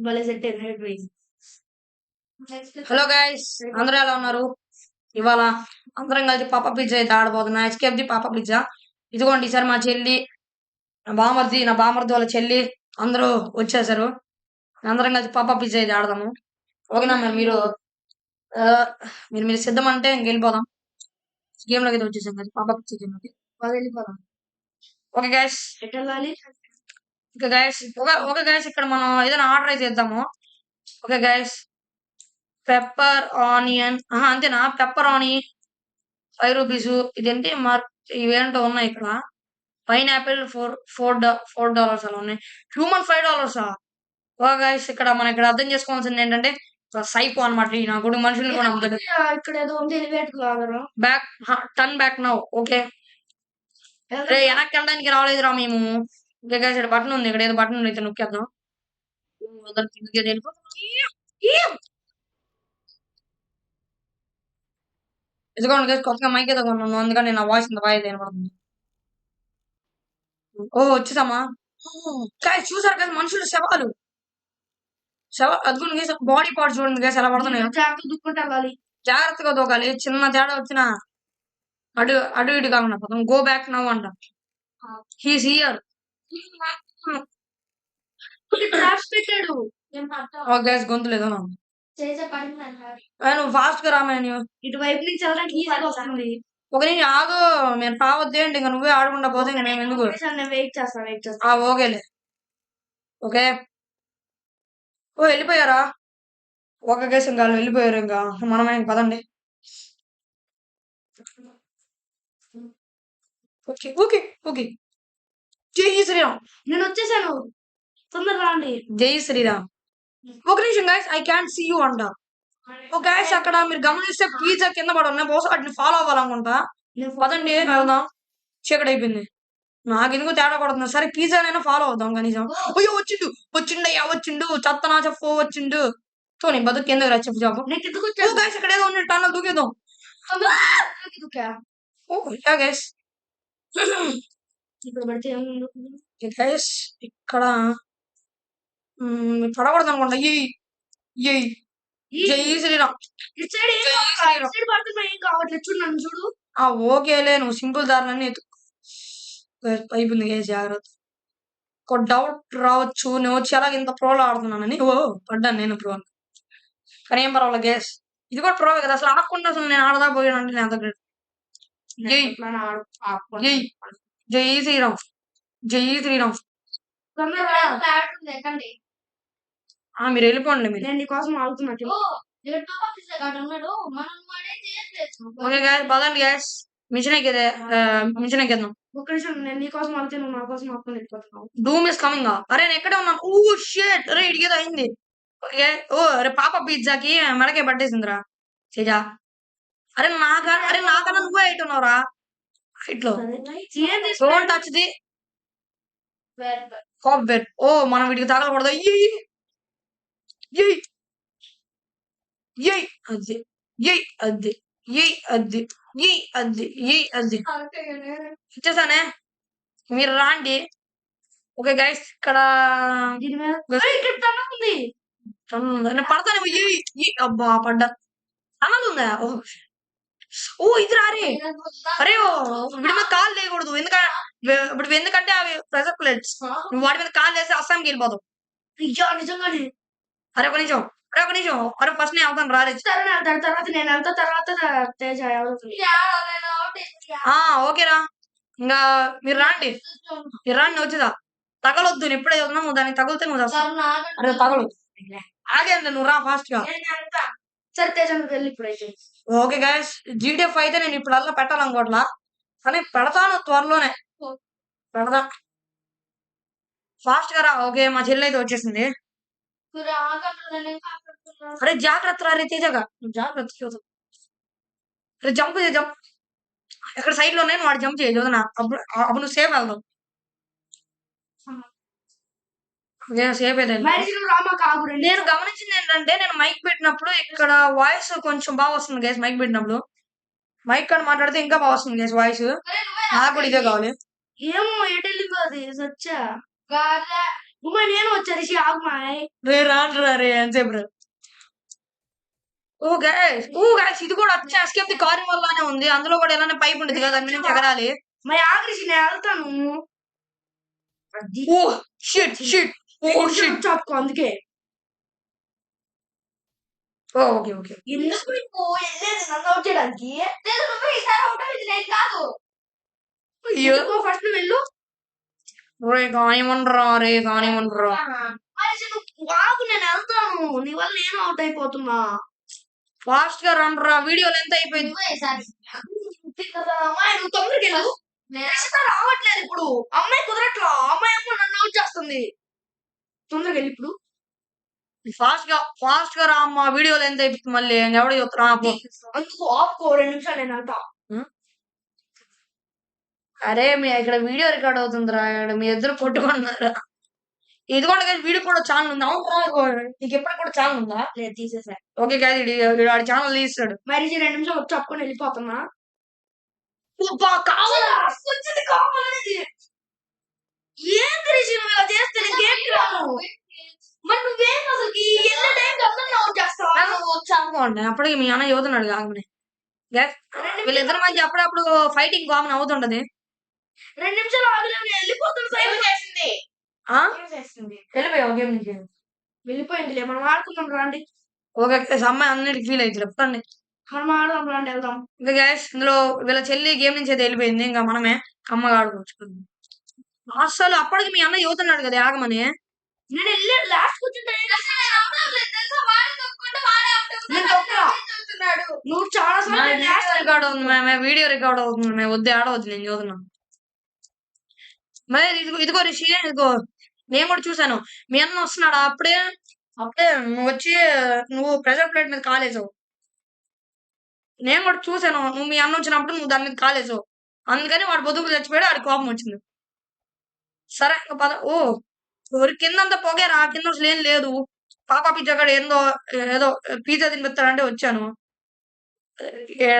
భలే సెట్ అయింది head wise. Hello guys, అందరూ ఎలా ఉన్నారు? ఇవాళ అందరం కలిసి పాప పిజ్జా అయితే ఆడబోతున్నా. ఎస్కేప్ ది పాప పిజ్జా. ఇదిగోండి, ఈసారి మా చెల్లి, నా బామర్ది వాళ్ళ చెల్లి అందరూ వచ్చేసారు. అందరం కలిసి పాప పిజ్జా అయితే ఆడదాము. ఓకేనా? మీరు ఆ, మీరు సిద్ధం అంటే వెళ్ళిపోదాం. గేమ్ లోకి అయితే వచ్చేసాం కదా, పాప పిజ్జా గేమ్ లోకి వెళ్ళిపోదాం. ఓకే గైస్, ఎట్ వెళ్ళాలి? ఓకే గైస్, ఇక్కడ మనం ఏదైనా ఆర్డర్ అయితే ఇద్దాము. ఓకే గైస్, పెప్పర్ ఆనియన్ అంతేనా? Pepper onion ₹5. ఇదేంటి ఇవేంటో ఉన్నాయి ఇక్కడ. పైనాపిల్ $4 అలా ఉన్నాయి. హ్యూమన్ $5. ఓ గైస్, ఇక్కడ మనం ఇక్కడ అర్థం చేసుకోవాల్సింది ఏంటంటే సైకో అనమాట. నా కూడా మనుషుల్ని కూడా నమ్ముతాడు. ఇక్కడ ఏదో ఉంది ఎలివేటర్ లాగా. Back turn back now. Okay, వెనక్కి వెళ్ళడానికి రాలేదురా మేము. ఓకే గైస్, ఇక్కడ బటన్ ఉంది. ఇక్కడ ఏదో బటన్ అయితే నొక్కేద్దాం. ఇదిగోండి గైస్, కొత్తగా మైక్ ఏదో కొన్నాను, అందుకని నా వాయిస్ ఇంత బాగా వినపడుతుంది. ఓ వచ్చేసామా? గైస్ చూసారు కదా, మనుషులు శవాలు అదిగోండి గైస్, బాడీ పార్ట్స్ చూడండి గైస్ ఎలా పడుతున్నాయో. జాగ్రత్త దుక్కుంటా వెళ్ళాలి, జాగ్రత్తగా దూకాలి. చిన్న తేడా వచ్చినా అటు అటు ఇటు కాకుండా పోతాం. గో బ్యాక్ నవ్ అంట. He's here. ట్రాప్స్ పెట్టాడు. గైస్ గొంతు లేదో నువ్వు ఫాస్ట్ గా రామాయణ. ఇటువైపు నుంచి వెళ్ళడానికి ఈజీగా వస్తుంది. ఒక నుంచి ఆగు, నేను రావద్దేంటి, ఇంకా నువ్వే ఆడకుండా పోతే ఇంకా మేము ఎందుకు. వెయిట్ చేస్తా. ఓకేలే. ఓకే, ఓ వెళ్ళిపోయారా? ఒక గైస్ ఇంకా వాళ్ళు వెళ్ళిపోయారు. ఇంకా మనమే పదండి. Okay okay okay. జై శ్రీరామ్. నేను వచ్చేసాను, తొందరగా రాండి. జై శ్రీరామ్. ఒక నిమిషం guys, I can see you అంట. ఓ గైస్, అక్కడ మీరు గమనిస్తే పిజ్జా కింద పడి ఉన్నాయి. బహుశా వాటిని ఫాలో అవ్వాలనుకుంటా. పదండి వెళ్దాం. చీకటి అయిపోయింది, నాకెందుకు తేడా పడుతుంది. సరే పిజ్జానైనా ఫాలో అవుదాం కనీసం. అయ్యో వచ్చిండు చెత్తనా చెప్పు వచ్చిండు. సో నీ బతుకు కింద చెప్పు చెప్పు. గైస్ ఇక్కడ ఏదో ఉంది, టన్నల్ దూకేద్దాం. గైస్ గైస్ ఇక్కడ పడకూడదు అనుకుంటా. జై శ్రీరామ్. చూడు. ఓకేలే, నువ్వు సింపుల్ దారులన్నీ అయిపోయింది గైస్. జాగ్రత్త, ఒక డౌట్ రావచ్చు, నేను వచ్చి అలాగే ఇంత ప్రోలో ఆడుతున్నానని. పడ్డాను నేను ప్రో అని, కానీ ఏం పర్వాలేదు గైస్. ఇది కూడా ప్రోవే కదా, అసలు ఆడకుండా అసలు నేను ఆడదా పోయానంటే నేను అంత గ్రేట్. జై శ్రీరామ్. జై శ్రీరామ్. మీరు వెళ్ళిపోండి. మీరు నేను నీకోసం ఆడుతున్నట్టు. ఓకే గ్యాస్, పదండి గ్యాస్. మిషన్ ఎక్కేద్దాం. ఒక్క నిమిషం, నేను నీకోసం ఆడితే నువ్వు నా కోసం ఆడుకుని వెళ్ళిపోతున్నావు. డూమ్ ఇస్ కమింగ్. అరే నేను ఎక్కడే ఉన్నాను. షేట్, అరే ఇడిగేదో అయింది. ఓకే, అరే పాప పిజ్జాకి మెడకే పట్టేసిందిరా చేజా. అరే నాకన్నా నువ్వే అయితున్నావురా ఇట్లో. Don't touch the carpet. మనం వీటికి తగలకూడదు. ఇచ్చేసానే, మీరు రాండి. ఓకే గైస్, ఇక్కడ పడతానే. అబ్బా పడ్డా. అన్నది ఉందా? ఇది రారే. అరే వీడి మీద కాలు లేకూడదు, ఎందుకంటే అవి ప్రెషర్ ప్లేట్స్. నువ్వు వాటి మీద కాలు వేసి అస్సాంకి వెళ్ళిపోతావు. నిజంగానే. అరే ఒక నిమిషం. అరే ఫస్ట్ నేను అవుతాను రాలేదు. తర్వాత నేను వెళ్తా, తర్వాత తేజ. ఓకేరా, ఇంకా మీరు రాండి. వచ్చేదా తగలొద్దు. నేను ఎప్పుడే ఉన్నావు దానికి తగిలితే నువ్వు అరే తగలు. ఆగే అంటే నువ్వు రా ఫాస్ట్ గా. సరే తేజ నువ్వు వెళ్ళి ఇప్పుడైతే. ఓకే గైస్, జీడిఎఫ్ అయితే నేను ఇప్పుడు అలా పెట్టాలనుకోవట్లా, కానీ పెడతాను త్వరలోనే. పెడతా ఫాస్ట్ గా రా. ఓకే, మా చెల్లి అయితే వచ్చేసింది. అరే జాగ్రత్త రా. రే తేజగా జాగ్రత్త. అరే జంప్ ఎక్కడ సైడ్ లో ఉన్నాయి, వాడు జంప్ చేయదు. అప్పుడు నువ్వు సేఫ్ వెళ్దాం. సేఫ్ అయితే నేను గమనించింది ఏంటంటే, నేను మైక్ పెట్టినప్పుడు ఇక్కడ వాయిస్ కొంచెం బాగా వస్తుంది గైస్. మైక్ పెట్టినప్పుడు మైక్ అని మాట్లాడితే ఇంకా బాగా వస్తుంది గైస్ వాయిస్. నాకు కూడా ఇదే కావాలి. ఏమో ఎటు వెళ్ళిందో అది. సచ్చా ఉమ్మాయి నేను వచ్చా రిషి ఆగుమాయ్. రే రాండ్రా రే ఎంతసేపు రా. ఓ గైస్ ఇది కూడా వచ్చే ఎస్కేప్ ది కార్నివల్ లానే ఉంది. అందులో కూడా ఎలానే పైప్ ఉంటుంది కదా, దాని నుంచి ఎగరాలి. మరి ఆగు రిషి నేను వెళ్తాను. అది oh shit shit oh shit. చాపుకో అందుకే. Okay okay. ఎందుకు నీకు వెళ్ళేది నన్ను అవుట్ చేయడానికి? లేదు నువ్వే ఈసారి అవుట్ అయింది నేను కాదు. అయ్యో ఫస్ట్ నువ్వు వెళ్ళు. రే కానివ్వండిరా రే కానివ్వండిరా. మరి నువ్వు ఆగు నేను వెళ్తాను. నీ వల్ల నేను అవుట్ అయిపోతున్నా. ఫాస్ట్ గా రండ్రా, వీడియో లెంత్ అయిపోయింది. అమ్మాయి నువ్వు తొందరకి వెళ్ళు. రిషిత రావట్లేదు ఇప్పుడు. అమ్మాయి కుదరట్లా. అమ్మాయి ఏమో నన్ను అవుట్ చేస్తుంది. తొందరగా వెళ్ళి ఇప్పుడు. ఫాస్ట్ గా రా అమ్మా, వీడియో లెంత్ అయిపోతుంది మళ్ళీ. ఎవడో చెప్తున్నా అందుకు ఆపుకో 2 నిమిషాలు నేను వెళ్తా. అరే మీ ఇక్కడ వీడియో రికార్డ్ అవుతుందిరా, ఇక్కడ మీ ఇద్దరు కొట్టుకుంటున్నారా. ఇదిగోండి guys, వీడియో కూడా ఛానల్ ఉంది. అవునరా నీకు ఎప్పుడు కూడా ఛానల్ ఉందా? లేదు తీసేసా. ఓకే గాయస్, వాడి ఛానల్ తీస్తాడు. మరి 2 నిమిషాలు వచ్చి చెప్పుకొని వెళ్ళిపోతున్నా. కావాలా వచ్చింది కావాలనేది. ఏంది రిషి నువ్వు ఇలా చేస్తే నేను గేమ్కి రాను. మరి నువ్వేం అసలు వెళ్ళే టైంకి అందరిని అవుట్ చేస్తావా? వచ్చి అనుకోండి, అప్పటికి మీ అన్న యువతున్నాడు కాకనే. వీళ్ళిద్దరి మధ్య అప్పుడప్పుడు ఫైటింగ్ కామన్ అవుతుంటది. 2 నిమిషాలు ఆగలేవు నేను వెళ్ళిపోతున్నా. సైన్ చేసింది. వెళ్ళిపోయావు గేమ్ నుంచి. వెళ్ళిపోయిందిలే మనం ఆడుకుందాం రండి. ఓకే అమ్మాయి అన్నిటికి ఫీల్ అవుతుంది చెప్పండి. మనం ఆడదాం రండి వెళ్దాం. ఇంకా గ్యాస్ ఇందులో వీళ్ళ చెల్లి గేమ్ నుంచి అయితే వెళ్ళిపోయింది. ఇంకా మనమే అమ్మగా ఆడుకోవచ్చు. అసలు అప్పటికి మీ అన్న యువతున్నాడు కదా ఆగమని. నేను వెళ్ళాడు లాస్ట్ కూర్చుంటే నువ్వు చాలా రికార్డ్ అవుతుంది మేము, వీడియో రికార్డ్ అవుతుంది మేము. వద్దే ఆడవద్దు, నేను చూస్తున్నాను. మరి ఇదిగో రిషి, ఇదిగో నేను కూడా చూసాను. మీ అన్న వస్తున్నాడు అప్పుడే నువ్వు వచ్చి నువ్వు ప్రెషర్ ప్లేట్ మీద కాలేసావు. నేను కూడా చూసాను, నువ్వు మీ అన్న వచ్చినప్పుడు నువ్వు దాని మీద కాలేసావు. అందుకని వాడు బతుకులు చచ్చిపోయాడు, వాడి కోపం వచ్చింది. సరే ఇంకా పద. కిందంతా పొగేరా, కింద అసలు ఏం లేదు. పాపా పిజ్జా కాడ ఏదో పిజ్జా తినిపిస్తాడంటే వచ్చాను.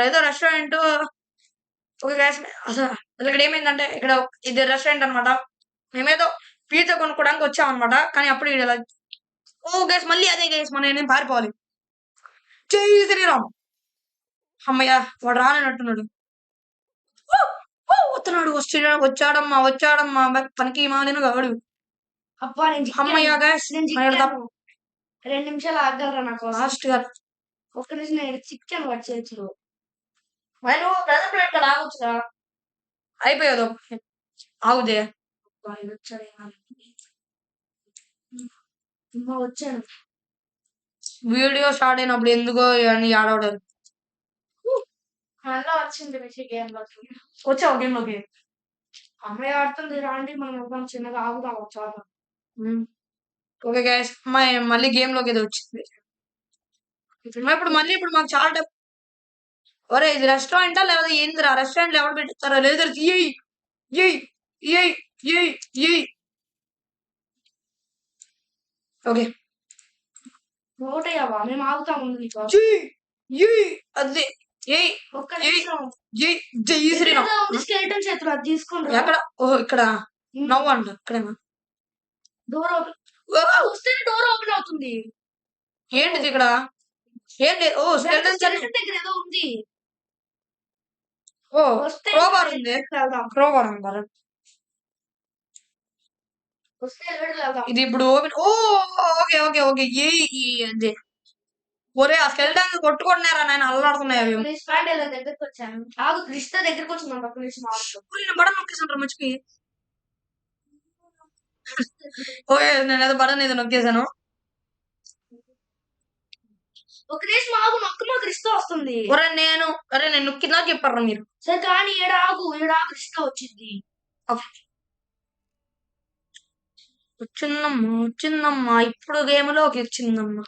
ఏదో రెస్టారెంట్. ఓకే గ్యాస్, అసలు ఇక్కడ ఏమైందంటే ఇక్కడ ఇది రెస్టారెంట్ అనమాట. మేమేదో పిజ్జా కొనుక్కోవడానికి వచ్చామన్నమాట. కానీ అప్పుడు ఇలా గ్యాస్ మళ్ళీ అదే గ్యాస్ మనం నేను పారిపోవాలి. జై శ్రీరామ్. అమ్మయ్య వాడు రానట్టున్నాడు. వచ్చాడమ్మా పనికి మాలిన గాడు. అబ్బా అమ్మయ్య గ్యాస్ 2 నిమిషాలు ఆగలరా నాకు లాస్ట్ గా. ఒక్క నిమిషం నేను చికెన్ వాడి చేతిలో. నువ్వు ప్రెజర్ ప్లేట్ కదా ఆగొచ్చుగా. అయిపోయాదు ఆగుదే. వచ్చాను. వీడియో స్టార్ట్ అయినప్పుడు ఎందుకో ఇవన్నీ ఆడవడారు. అలా వచ్చింది రిషి గేమ్ లోకి. వచ్చావు గేమ్ లోకి. అమ్మాయి ఆడుతుంది రాండి మనం వెళ్దాం. చిన్నగా ఆగుదాం చాలా. ఓకే గైస్, అమ్మాయి మళ్ళీ గేమ్ లోకి ఏదో వచ్చింది. ఇప్పుడు మాకు చాలా ఒరే ఇది రెస్టారెంటా లేదా ఏందిరా? రెస్టారెంట్ ఎవరు పెట్టిస్తారా? లేదు ఓకే ఓటయ్యావా మేము ఆగుతాం ముందు నీకు. అదే ఒక్క నిమిషం జై శ్రీరామ్. స్కేటం చేతులు అది తీసుకుని ఎక్కడ? ఓహో ఇక్కడ నవ్వు అంట. ఇక్కడేనా? డోర్ ఓపెన్ వస్తే డోర్ ఓపెన్ అవుతుంది. ఏంటిది ఇక్కడ? ఏం లేదు. స్కెల్టన్ దగ్గర ఏదో ఉంది. క్రోబార్ ఉంది. క్రోబార్ అంటారు. ఇది ఇప్పుడు ఓపెన్. ఓకే ఓకే ఓకే అదే. ఒరే ఆ స్కెల్టన్ కొట్టుకుంటున్నారా నేను అల్లాడుతున్నాయి అవి. దగ్గరకు వచ్చాను. ఆగు క్రిస్ట దగ్గరకు వచ్చింది. ఒక్క నిమిషం బటన్ నొక్కేసాను మర్చిపోయి. ఓకే నేను ఏదో బటన్ ఏదో నొక్కేసాను. ఒక నిమిషం ఆగు నొక్కమా క్రిస్ట వస్తుంది. నేను నొక్కిందా చెప్పారా మీరు? సరే కానీ ఏడాగు క్రిస్ట వచ్చింది. వచ్చిందమ్మా ఇప్పుడు గేమ్ లోకి వచ్చిందమ్మా.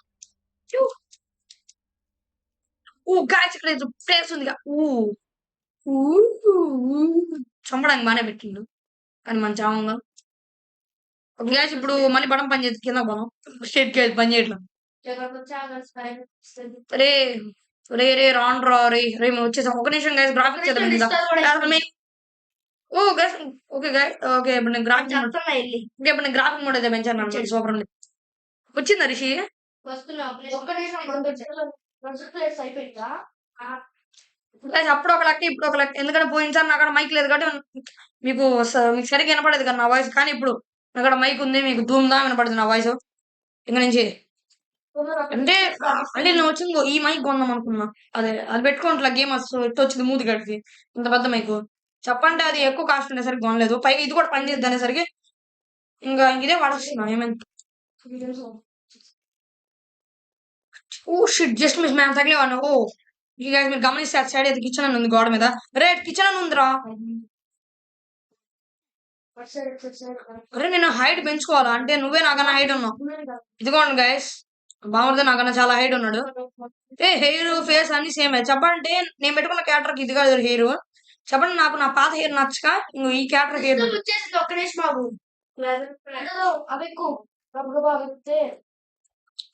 గాయస్ ఇక్కడ ప్లేస్ ఉంది. చంపడానికి బాగానే పెట్టిండు కానీ మన చావంగా. గ్యాస్ ఇప్పుడు మళ్ళీ బటన్ పని చేసి కింద పోదాం. స్టేట్ గ్యాస్ పని చేయట్లేదు. రే రాను రా రే మేము వచ్చేసాం. ఒక నిమిషం గ్యాస్ గ్రాఫిక్స్ ఓ గైస్ ఓకే గైస్ ఓకే ఇప్పుడు నేను గ్రాఫిక్ మోడ్ చెప్తున్నా వెళ్ళి ఇప్పుడు నేను గ్రాఫిక్ మోడ్ అయితే పెంచాను వచ్చేది. సూపర్ ఉంది వచ్చిందా రిషి వస్తున్నా ఒక్క నిమిషం ప్లేస్ అయిపోయిందా గైస్ అప్పుడు ఒక లెక్క ఇప్పుడు ఒక లెక్క ఎందుకంటే పోయినసారి నాకు అక్కడ మైక్ లేదు కాబట్టి మీకు సరిగ్గా వినపడేది కదా నా వాయిస్ కానీ ఇప్పుడు నాకు అక్కడ మైక్ ఉంది మీకు ధూమ్ దా వినపడుతుంది నా వాయిస్ ఇంకా నుంచి అంటే అంటే నేను వచ్చింది ఈ మైక్ కొందాం అనుకున్నా అదే అది పెట్టుకుంటా గేమ్ ఎట్టు వచ్చింది మూతి గడికి ఇంత పెద్ద మైక్ చెప్పంటే అది ఎక్కువ కాస్ట్ ఉండేసరికి కొనలేదు పైగా ఇది కూడా పని చేద్ది అనేసరికి ఇంకా ఇదే వాడేస్తున్నా ఏమైంది oh shit just miss ma'am తగిలేవాడిని ఓ ఈ guys మీరు గమనిస్తే అటు సైడ్ అయితే కిచెన్ అని ఉంది గోడ మీద రేట్ కిచెన్ అని ఉందిరా అరే నేను హైట్ పెంచుకోవాలా అంటే నువ్వే నాకన్నా హైట్ ఉన్నావు ఇదిగోండి గైస్ బాగుంది నాకన్నా చాలా హైట్ ఉన్నాడు ఏ హెయిర్ ఫేస్ అన్ని సేమ్ చెప్పంటే నేను పెట్టుకున్న క్యారెక్టర్ ఇది కాదు హెయిర్ చెప్పండి నాకు నా పాత హెయిర్ నచ్చక ఇంకో ఈ క్యారెక్టర్ హెయిర్ వచ్చేసింది ఒక్క నిమిషం బాబు అవెక్కు గబగబా వెళ్తే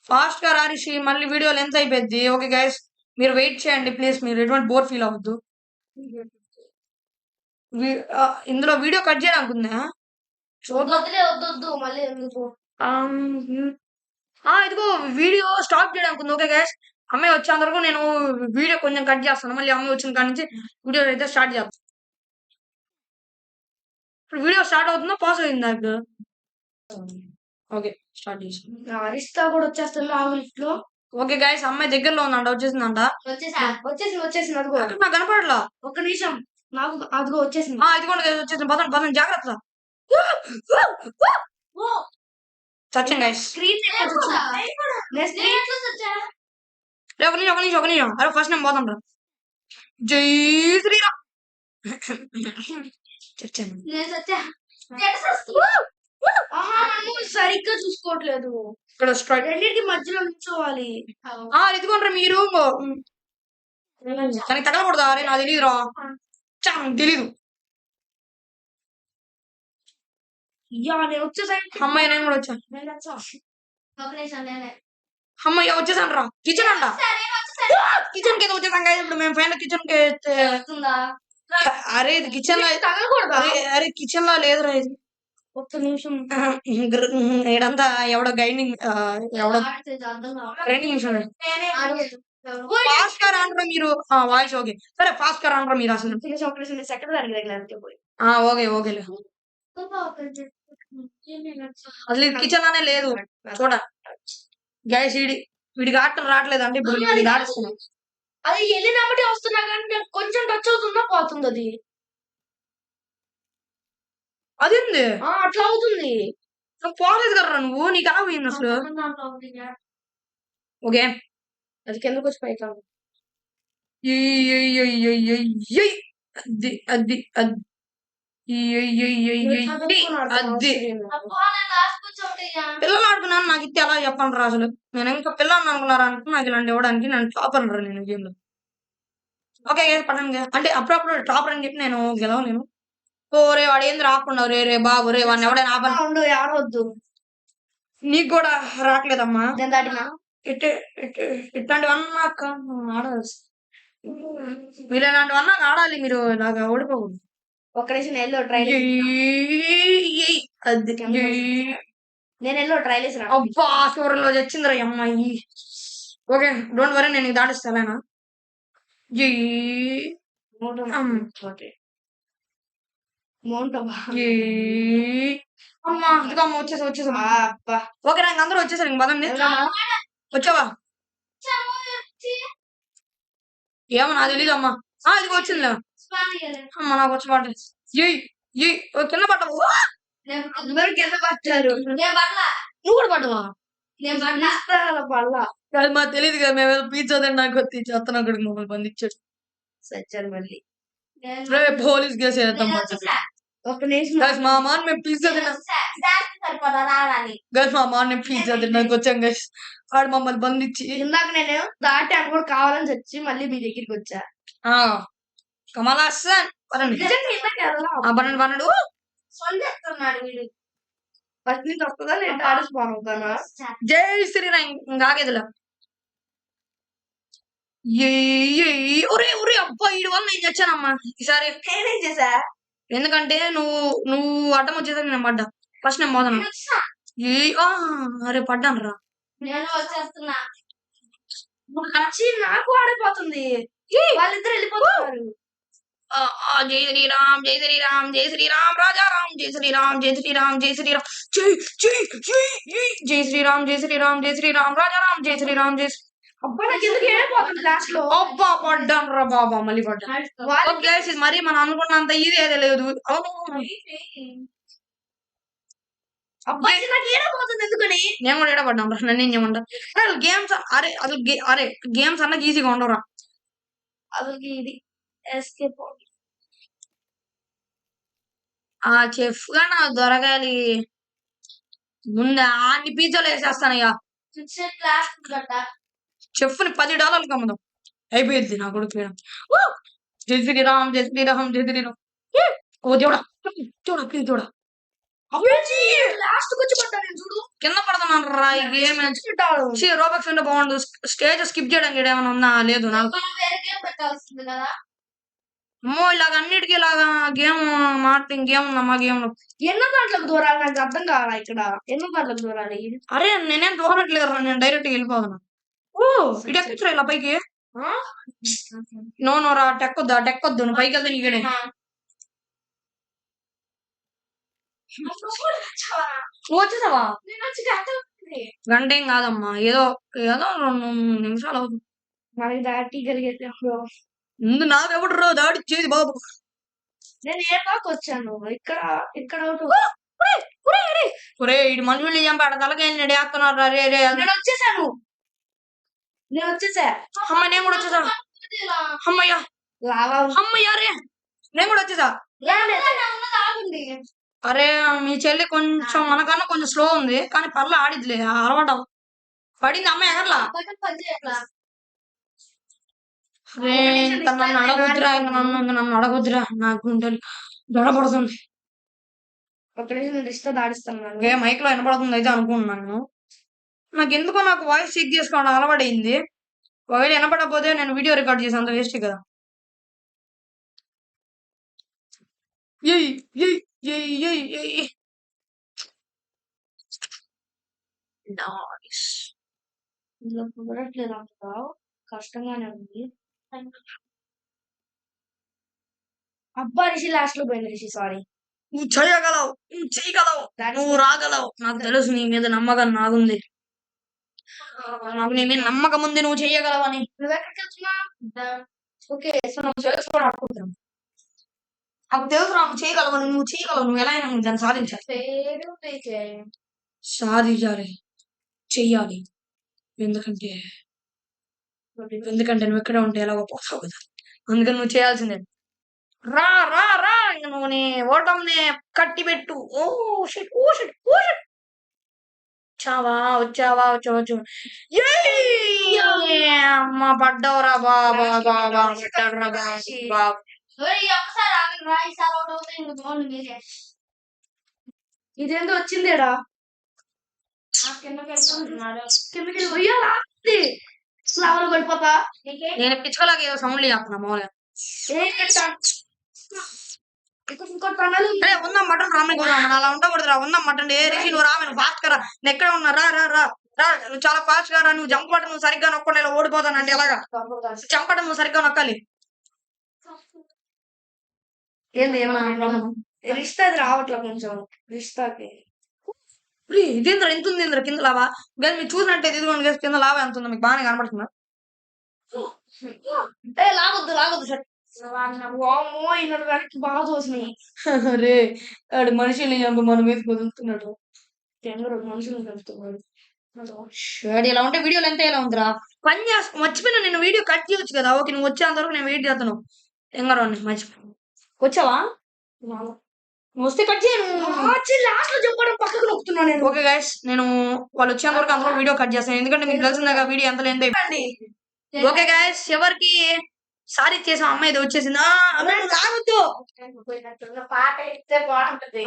ఫాస్ట్ గా రారిషి మళ్ళీ వీడియో లెంత్ అయిపోద్ది ఓకే గైస్ మీరు వెయిట్ చేయండి ప్లీజ్ మీరు ఎటువంటి బోర్ ఫీల్ అవ్వద్దు ఇందులో వీడియో కట్ చేయడానికి ఉందా వద్దులే వద్దు మళ్ళీ ఎందుకు ఇదిగో వీడియో స్టాప్ చేయడానికి ఉంది ఓకే గైస్ అమ్మాయి వచ్చేంత వరకు నేను వీడియో కొంచెం కట్ చేస్తాను మళ్ళీ అమ్మాయి వచ్చిన కాడి నుంచి వీడియో అయితే స్టార్ట్ చేస్తాను ఇప్పుడు వీడియో స్టార్ట్ అవుతుందా పాస్ అయిందా ఇప్పుడు ఓకే స్టార్ట్ చేసి రిస్తా కూడా వచ్చేస్తుంది ఆంగ్లీష్ లో ఓకే గైస్ అమ్మాయి దగ్గరలో ఉందంట వచ్చేసిందంట వచ్చేసింది అదిగో అక్కడ నాకు కనపడలా ఒక్క నిమిషం నాకు అదిగో వచ్చేసింది ఇది కూడా వచ్చేసింది పదండి పదండి జాగ్రత్త సత్యం గైస్ స్క్రీన్ ఒక నిమిషం అరే ఫస్ట్ నేను పోతాం రా జై శ్రీరామ్ చచ్చాను సరిగ్గా చూసుకోవట్లేదు ఇక్కడ స్ట్రైట్ రెండింటి మధ్యలో నిల్చోవాలి ఇదిగోండ్రా మీరు తనకి తగలకూడదా అరే నాకు తెలియదురా తెలీదు నేను వచ్చేసాను అమ్మాయి నేను కూడా వచ్చాను అమ్మాయి వచ్చేసాను రా కిచెన్ అంట కిచెన్ కి వచ్చేసాం కదా ఇప్పుడు మేము పైన కిచెన్ కి అరే ఇది కిచెన్ లో అరే కిచెన్ లో లేదురా ఇది ఒక్క నిమిషం ఇడంతా ఎవడో గైడింగ్ ఎవడో ట్రైనింగ్ మిషన్ ఫాస్ట్ గా రాండ్రా మీరు వాయిస్ ఓకే సరే ఫాస్ట్ గా రాండ్రా మీరు అసలు సెకండ్ దానికి దగ్గర పోయి ఓకే ఓకేలే అసలు ఇది కిచెన్ లోనే లేదు చూడ గ్యాస్ వీడికి ఆటలు రావట్లేదు అంటే ఇప్పుడు వీడికి ఆడిస్తున్నాం అది వెళ్ళినప్పటి వస్తున్నా కానీ కొంచెం టచ్ అవుతుందా పోతుంది అది అదేంది అట్లా అవుతుంది పోలేదు కదరా నువ్వు నీకు ఎలా పోయింది అసలు ఓకే అది కిందకు వచ్చి పైకి అది అది అది అది పిల్లలు ఆడుకున్నాను నాకు ఇస్తే ఎలా చెప్పండి రా అసలు నేను ఇంకా పిల్లలు అనుకున్నారా అంటే నాకు ఇలాంటి ఇవ్వడానికి నేను టాపర్ రా నేను గేమ్ లో ఓకే పడండి అంటే అప్పుడప్పుడు టాపర్ అని చెప్పి నేను గెలవలేను ఓరే వాడు ఏంది రాకుండా రే బాబు రే వాడిని ఎవడైనా ఆపండి ఆడవద్దు నీకు కూడా రావట్లేదమ్మా దాటినా ఇట్లాంటివన్నా ఆడాలి మీరు ఇలాంటివన్నా ఆడాలి మీరు ఇలాగా ఓడిపోకూడదు ఒక్క నిమిషం ఎల్లో ట్రైల్ నేను ఎల్లో ట్రైల్ వేసిన అబ్బా చివరిలో వచ్చిందిరా అమ్మాయి ఓకే డోంట్ వరీ నేను దాటిస్తానా అమ్మా అమ్మ వచ్చేసా ఓకే నాకు అందరూ వచ్చేసారు ఇంక పదండి వచ్చావా ఏమో నాకు తెలీదు అమ్మా ఇది వచ్చిందిలే అమ్మ నాకు వచ్చి పాట కింద పడ్డావు అందరూ కింద పట్టారు నువ్వు కూడా పడ్డవా అది మాకు తెలియదు కదా మేము పిజ్జా తినడానికి వచ్చి చెత్తన అక్కడికి మమ్మల్ని బంధించాడు సచ్చారు మళ్ళీ పోలీస్ కేసు వేద్దాం ఒక నిమిషం గైస్ మా అమ్మ మేము పిజ్జా తిన్నాం గైస్ మా అమ్మ నేను పిజ్జా తిన్నాక వచ్చాం గైస్ వాడు మమ్మల్ని బంధించి ఇందాక నేను దాటి అని కూడా కావాలని వచ్చి మళ్ళీ మీ దగ్గరికి వచ్చా కమల్ హాసన్ పన్నెండు పన్నెండు ఫస్ట్ నుంచి వస్తుందా నేను ఆడిస్పాన్ అవుతానా జై శ్రీరామ్ ఇంకాగేదిలా ఒరే ఒరే అబ్బా వీడి వల్ల నేను చచ్చానమ్మా ఈసారి నేనేం చేసా ఎందుకంటే నువ్వు అడ్డం వచ్చేసరికి నేను పడ్డా. ఫస్ట్ నేను పోతాను. అరే పడ్డాను రా. నేను వచ్చేస్తున్నా. నాకు ఆడిపోతుంది. వాళ్ళిద్దరు వెళ్ళిపోతున్నారు. జై శ్రీరామ్ జై శ్రీరామ్ జై శ్రీరామ్ రాజారాం జై శ్రీరామ్ జై శ్రీరామ్ జై శ్రీరామ్ జై జై జై జై జై శ్రీరామ్ జై శ్రీరామ్ జై శ్రీరామ్ రాజారాం జై శ్రీరామ్ జై అబ్బా నాకు ఎందుకు ఏడిపోతుంది లాస్ట్ లో. అబ్బా పడ్డాను రా బాబా మళ్ళీ పడ్డా. ఇది మరి మనం అనుకున్నంత ఈజీ అయితే లేదు. అబ్బాయి నాకు ఏడిపోతుంది ఎందుకని. నేను కూడా ఏడపడ్డాను రా. నన్ను ఏం చేయమంటారు గేమ్స్. అరే గేమ్స్ అన్నకి ఈజీగా ఉండవురా. అది ఇది ఎస్కేప్ ఆ చెఫ్ గా నాకు దొరకాలి. ముందు అన్ని పిజ్జాలు వేసేస్తానయ్యా. చెఫ్ ని $10 అమ్ముదాం. అయిపోయింది నా కొడుకు. జై శ్రీరామ్ జై శ్రీరామ్ జై శ్రీరామ్. ఓ దేవుడా ప్లీజ్ చూడ. లాస్ట్ వచ్చి పడ్డాను చూడు. కింద పడుతున్నాను రా. ఈ గేమ్ రోబక్స్ ఉంటే బాగుండు. స్టేజ్ స్కిప్ చేయడానికి ఏమైనా ఉందా? లేదు నాకు. అమ్మో ఇలాగ అన్నిటికీ ఇలాగా గేమ్ మాట ఇంకేం ఉందమ్మా గేమ్ లో. ఎన్నో గంటలకు దూరాలి నాకు అర్థం కావాలా ఇక్కడ. ఎన్నో గంటలకు దూరాలి. అరే నేనేం దూరట్లేదు రా. నేను డైరెక్ట్ వెళ్ళిపోతున్నా. ఇటు ఎక్కించరా ఇలా పైకి. నో రా టెక్ వద్దు నువ్వు పైకి వెళ్తే నీకేనే. నువ్వు వచ్చేసావా? గంట ఏం కాదమ్మా. ఏదో 2 నిమిషాలు అవుతుంది. మనకి దాటి కలిగేది ముందు నాకెవడు రా దాడి చేసి బాబు. నేను ఏ పాకు వచ్చాను ఇక్కడ ఇటు మనుషులు చంపాడు. తలకేం ఆస్తున్నారు. నేను వచ్చేసాను. అమ్మ నేను కూడా వచ్చేసా. అమ్మయ్యా అమ్మయ్యా రే నేను కూడా వచ్చేసా. అరే మీ చెల్లి కొంచెం మనకన్నా కొంచెం స్లో ఉంది కానీ పర్లే ఆడిద్లే. అలవాటు పడింది అమ్మ ఎగర్లా. నన్ను అడగొద్దురా నన్ను అడగొద్దురా. నాకు దొరపడుతుంది. ఏ మైక్ లో వినపడుతుంది అయితే అనుకుంటున్నాను. నాకు ఎందుకో నాకు వాయిస్ చెక్ చేసుకోవడం అలవాడైంది. ఒకవేళ వినపడకపోతే నేను వీడియో రికార్డ్ చేసి అంత వేస్ట్ కదా. కష్టంగానే ఉంది. అబ్బా రిషి లాస్ట్ లో పోయింది. రిషి సారీ. నువ్వు చేయగలవు నువ్వు రాగలవు. నాకు తెలుసు నీ మీద నమ్మకం నాకుంది. నాకు నీ మీద నమ్మకం ఉంది నువ్వు చెయ్యగలవని. ఓకే నాకు తెలుసు నాకు చేయగలవని. నువ్వు చేయగలవు. నువ్వు ఎలా అయినా నువ్వు దాన్ని సాధించాలి. చెయ్యాలి. ఎందుకంటే నువ్వు ఎక్కడ ఉంటే ఎలాగో పోతావు కదా. అందుకని నువ్వు చేయాల్సిందే. రా రా రా నువ్వు నీ ఓటంని కట్టి పెట్టు. వచ్చావా అమ్మ పడ్డవరా బాబా. ఇదేందో వచ్చిందేడా. పడిపోతా. నేను పిచ్చుకోలాగా ఏదో సౌండ్లు చేస్తున్నా మామూలుగా. ఉందా మటన్ రామే అలా ఉండకూడదురా. ఉందా మటన్ రిషి నువ్వు రామే ఫాస్ట్ గా రా. నేను ఎక్కడ ఉన్నా రా రా రా రా. నువ్వు చాలా ఫాస్ట్ గా రా. నువ్వు జంప్ బటన్ నువ్వు సరిగ్గా నొక్కకుండా ఇలా ఓడిపోతానంటే ఎలాగా. జంప్ బటన్ నువ్వు సరిగ్గా నొక్కాలి. ఏంది ఏమన్నా రిష్తాది రావట్లే కొంచెం. రిష్తాకి ఇదేంద్ర ఎంత ఉంది కింద లావా. మీరు చూసినట్టయితే ఇదిగోండి కింద లావా ఎంత ఉందో మీకు బాగానే కనపడుతుందా. లాగొద్దు బాగా చూసినాయి. అరే ఆడు మనుషుల్ని చంపి మన మీద కుదులుతున్నాడు. మనుషులు కలుపుతున్నాడు. ఇలా ఉంటే వీడియోలు ఎంత ఇలా ఉందిరా. పని చేస్తా మర్చిపోయినా. నేను వీడియో కట్ చేయొచ్చు కదా. ఓకే నువ్వు వచ్చేంత వరకు నేను వెయిట్ చేస్తాను. ఎంగారండి మర్చిపోయి వచ్చావా. నువ్వు వస్తే కట్ చేయను. లాస్ట్ లో చెప్పడం పక్కకు నొక్కుతున్నాను నేను. ఓకే గైస్ నేను వాళ్ళు వచ్చేంత వరకు అందులో వీడియో కట్ చేస్తాను. ఎందుకంటే మీకు తెలిసిందిగా వీడియో ఎంత లెంత్ అయిపోయింది. ఓకే గైస్ ఎవరికి సారీ చేసాం. అమ్మాయి ఇది వచ్చేసింది. రావద్దు పాట ఇస్తే బాగుంటది.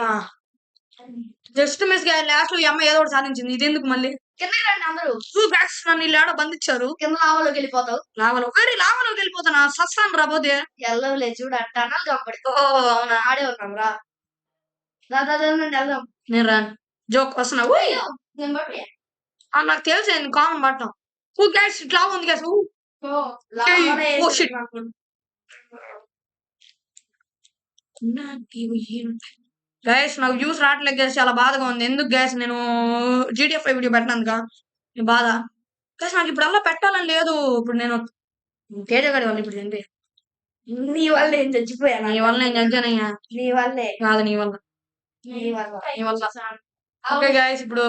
జస్ట్ మిస్ గా లాస్ట్ లో ఈ అమ్మాయి ఏదో ఒకటి సాధించింది. ఇది ఎందుకు మళ్ళీ కిందకి రండి అందరూ. గైస్ నన్ను ఇలా బంధించారు. కింద లావలోకి వెళ్ళిపోతావు. లావలోకి వెళ్ళిపోతానా? సస్తాను రాబోతే. వెళ్ళవులే చూడ టనల్ కనపడి. ఓ అవునా? ఆడే ఉన్నాం రా. దాదాపు వెళ్దాం. నేను రాను. జోక్ వస్తున్నా. నేను బట్టి నాకు తెలుసు కామన్ పట్టం. గైస్ ఇట్లా ఉంది గైస్. షిట్. గైస్ నాకు వ్యూస్ రావట్లేదు గైస్, చాలా బాధగా ఉంది. ఎందుకు గైస్ నేను GTFI వీడియో పెట్టినందుక బాధ గైస్. నాకు ఇప్పుడు అలా పెట్టాలని లేదు. ఇప్పుడు నేను తేజగాడి వల్ల ఇప్పుడు చనిపోయా. నీ వల్ల ఏం చచ్చిపోయా? నీ వల్ల నేను చంచానయ్యా. నీ వల్లే కాదు నీ వల్ల. నీ వల్ల. ఓకే గైస్ ఇప్పుడు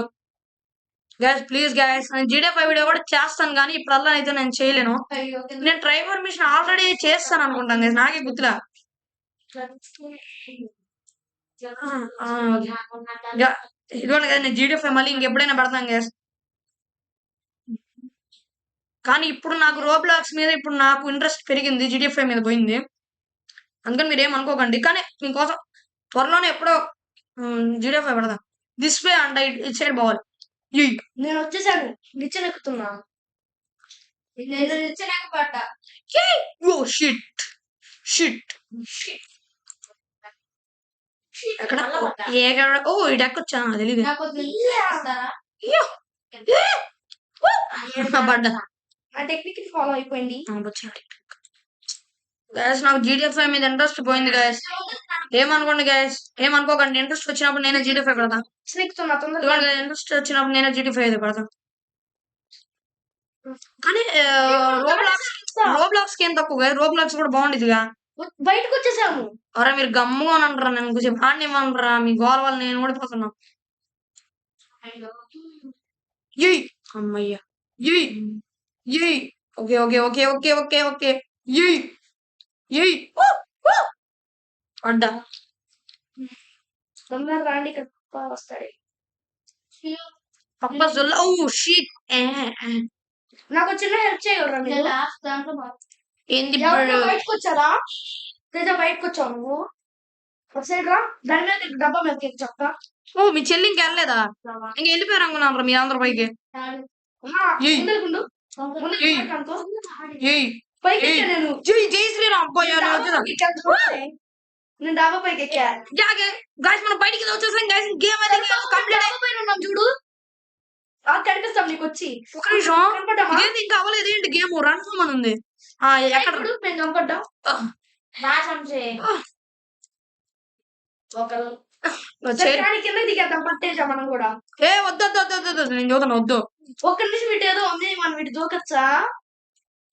గైస్ ప్లీజ్ గైస్ నేను GTFI వీడియో కూడా చేస్తాను, కానీ ఇప్పుడు అలా అయితే నేను చేయలేను. నేను ట్రై పర్మిషన్ ఆల్రెడీ చేస్తాను అనుకుంటాను గైస్, నాకే గుర్తులా. ఇదిగోండి కదా నేను GTFI మళ్ళీ ఇంకెప్పుడైనా పెడతాను గైస్. కానీ ఇప్పుడు నాకు రోబ్లాక్స్ మీద ఇప్పుడు నాకు ఇంట్రెస్ట్ పెరిగింది, GTFI మీద పోయింది. అందుకని మీరు ఏమనుకోకండి, కానీ మీకోసం త్వరలోనే ఎప్పుడో GTFI పెడదాం. This way and it side పోవాలి. నేను వచ్చేసాను. నిచ్చెన ఎక్కుతున్నా. నేను నిచ్చెన ఎక్కబడ్డా. ఓ షిట్ షిట్. ఓ ఇటు ఎక్కొచ్చా తెలీదు. పడ్డా. ఆ టెక్నిక్ ఫాలో అయిపోయింది. గైస్ నాకు GTFI మీద ఇంట్రెస్ట్ పోయింది గైస్. ఏమనుకోండి గైస్, ఏమనుకోకండి. ఇంట్రెస్ట్ వచ్చినప్పుడు నేనే GTFI పెడతాను. ఇంట్రెస్ట్ వచ్చినప్పుడు నేనే GTFI అయితే పెడతాను. కానీ రోబ్లాక్స్ కి ఏం తక్కువ, రోబ్లాక్స్ కూడా బాగుండేదిగా. బయటకు వచ్చేసాము. అరే మీరు గమ్ముగా అంటారా, నేను కొంచెం ఆడినివ్వనరా, మీ గోల వల్ల నేను ఓడిపోతున్నా. అమ్మయ్యా. Okay okay okay okay okay okay. అడ్డా తొందరగా రాండి, ఇక్కడ వస్తాడు. పప్ప జొల్ల. Oh shit. నాకు చిన్న హెల్ప్ చేయగలరా మీరు? ఏంది బయటకు వచ్చారా? లేదా బయటకు వచ్చావు నువ్వు? ఒకసారి రా. దాని మీద డబ్బా మీద కేక్ చెప్తా. ఓ మీ చెల్లి ఇంక వెళ్ళలేదా? ఇంక వెళ్ళిపోయారు అనుకున్నాను మీ అందరు పైకి. జై శ్రీరామ్. నేను డాబా పైకి ఎక్కా. మనం బయటికి వచ్చేసాం గైస్. గేమ్ అయితే కంప్లీట్ అయిపోయినా చూడు. కనిపిస్తాం నీకు వచ్చి. ఒక నిమిషం. ఇదేంటి ఇంకా అవ్వలేదు ఏంటి గేమ్? రన్ ఫోమ్ అని ఉంది. ఎక్కడ మేము కనపడ్డాం. కింద దిగేద్దాం, పట్టేసా మనం కూడా. వద్దు నేను చూద్దాను. వద్దు ఒక్క నిమిషం ఇటు ఏదో ఉంది, మనం ఇటు దూకొచ్చా?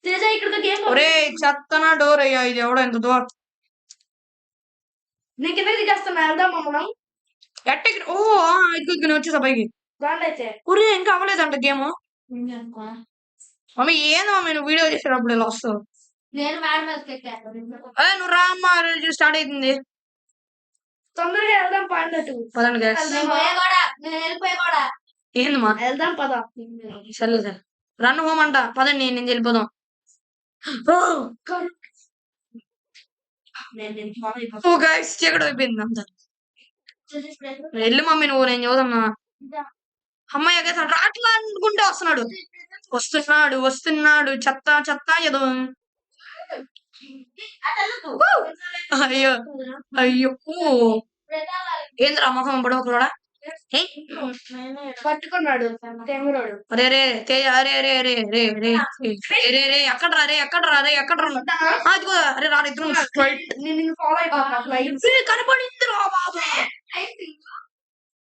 తేజ ఇక్కడ గేమ్. ఒరే చెత్తనా డోర్ అయ్యా, ఇది ఎవడో ఎంత దూరం. నేను కిందకి దిగేస్తున్నా, వెళ్దామా మనం? ఓ ఇది వచ్చేసా పైకి. అయితే ఒరే ఇంకా అవ్వలేదంట గేమ్. మమ్మీ ఏంది మమ్మీ నువ్వు వీడియో చేసేటప్పుడు ఇలా వస్తావు? నేను నువ్వు రా అమ్మా, స్టార్ట్ అవుతుంది. తొందరగా వెళ్దాం పాడట్టు. పదండి గైస్. ఏందమ్మా వెళ్దాం పద. సరే సార్ రన్ హోమ్ అంట. పదండి నేను వెళ్ళిపోదాం. ఓ గైస్ చీకటి అయిపోయింది అంతా. వెళ్ళు మమ్మీ నువ్వు, నేను చూదమ్మా. అమ్మాయి గైస్ రాట్లా అనుకుంటే వస్తున్నాడు చెత్త ఏదో. అయ్యో అయ్యో ఏంద్రా మొహం పడవకుడా పట్టుకున్నాడు తెంగురాడు. అరే రే అరే రే రే రే రే రే రే ఎక్కడ అదిగో. అరే రా ఇద్దరు ఫాలో అయిపోతా. కనపడింది రా బాబు.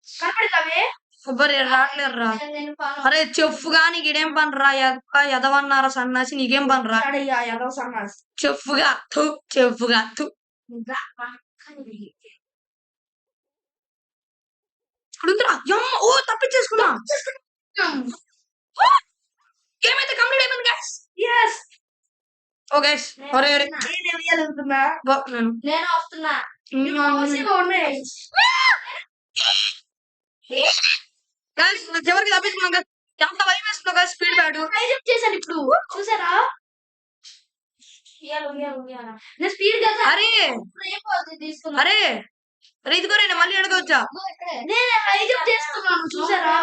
కనపడిందావే కొబ్బరి రావట్లేదు రా. అరే చెప్పుగా నీకేం పనిరా? ఎదవన్నారా సన్నాసి, నీకేం పనిరా? చెప్పుగా ఓ తప్పించేసుకున్నా. ఏమైతే కంప్లీట్ అయిపోయింది గైస్. ఓ గైస్ అరే అరే నేను వస్తున్నా. చివరికి తప్పించుకున్నాం. ఎంత భయం వేస్తుందో గైస్. స్పీడ్ బ్యాట్ చేశాను ఇప్పుడు చూసారా? అరే అరే ఇదిగో నేను మళ్ళీ అడగవచ్చా నేను హైజంప్ చేస్తున్నాను చూసారా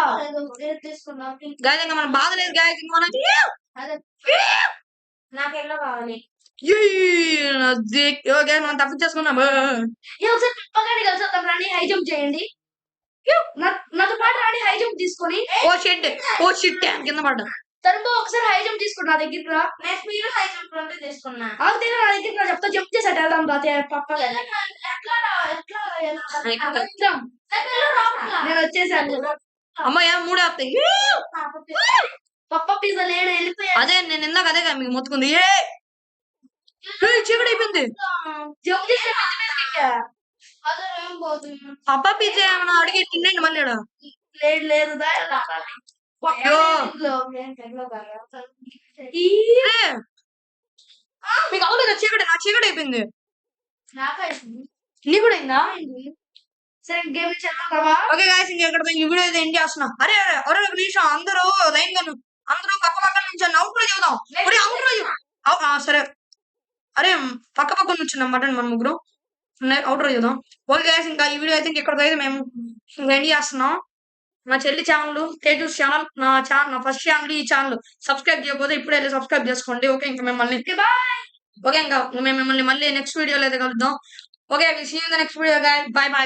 గాయస్ ఇంకా మన బాధ లేదు గాయస్ ఇంకా మనం నాకు ఎల్లో కావాలి మనం తప్పించేసుకున్నాం ఒకసారి పక్కన కలిసి వద్దాం రాణి హై జంప్ చేయండి నాతో పాటు రాణి హై జంప్ తీసుకొని ఓ షిట్ కింద పడ్డా తరుణ్ ఒకసారి హై జంప్ తీసుకుని నా దగ్గరికి రా నేను మీరు హై జంప్ అంటే తీసుకున్నా ఆగితే నా దగ్గరికి రా చెప్తా జంప్ చేసాట వెళ్దాం పప్ప నేను వచ్చేసాను అమ్మాయి మూడు వస్తాయి పప్ప పిజ్జా లేడు వెళ్ళిపోయా అదే నేను ఇందాక అదే కదా మీకు మొత్తుకుంది చీకటి అయిపోయింది జంప్ చేసే పప్ప పిజ్జా ఏమన్నా అడిగి తినండి మళ్ళీ లేదు లేదు అయ్యో మీకు అవ్వలేదు చీకటి నా చీకటి అయిపోయింది నీ కూడా అయిందా సరే గేమ్ చేద్దామా ఓకే గాయస్ ఇంకా ఇక్కడ ఈ వీడియో అయితే ఎండ్ చేస్తున్నా అరే అరే అరే ఒక నిమిషం అందరూ లైన్ గా అందరూ పక్క పక్క నుంచి అవుట్ లో చూద్దాం అవుట్ సరే అరే పక్క పక్క నుంచి మటన్ మన ముగ్గురు అవుట్ లో చూద్దాం ఓకే గాయస్ ఇంకా ఈ వీడియో అయితే ఇక్కడితో అయితే మేము ఎండ్ చేస్తున్నాం నా చెల్లి ఛానల్ తేజూస్ ఛానల్ నా ఫస్ట్ ఛానల్ ఈ ఛానల్ సబ్స్క్రైబ్ చేయకపోతే ఇప్పుడే వెళ్ళి సబ్స్క్రైబ్ చేసుకోండి ఓకే ఇంకా మిమ్మల్ని ఓకే ఇంకా మేము మిమ్మల్ని మళ్ళీ నెక్స్ట్ వీడియోలో అయితే కలుద్దాం okay see you in the next video guys bye by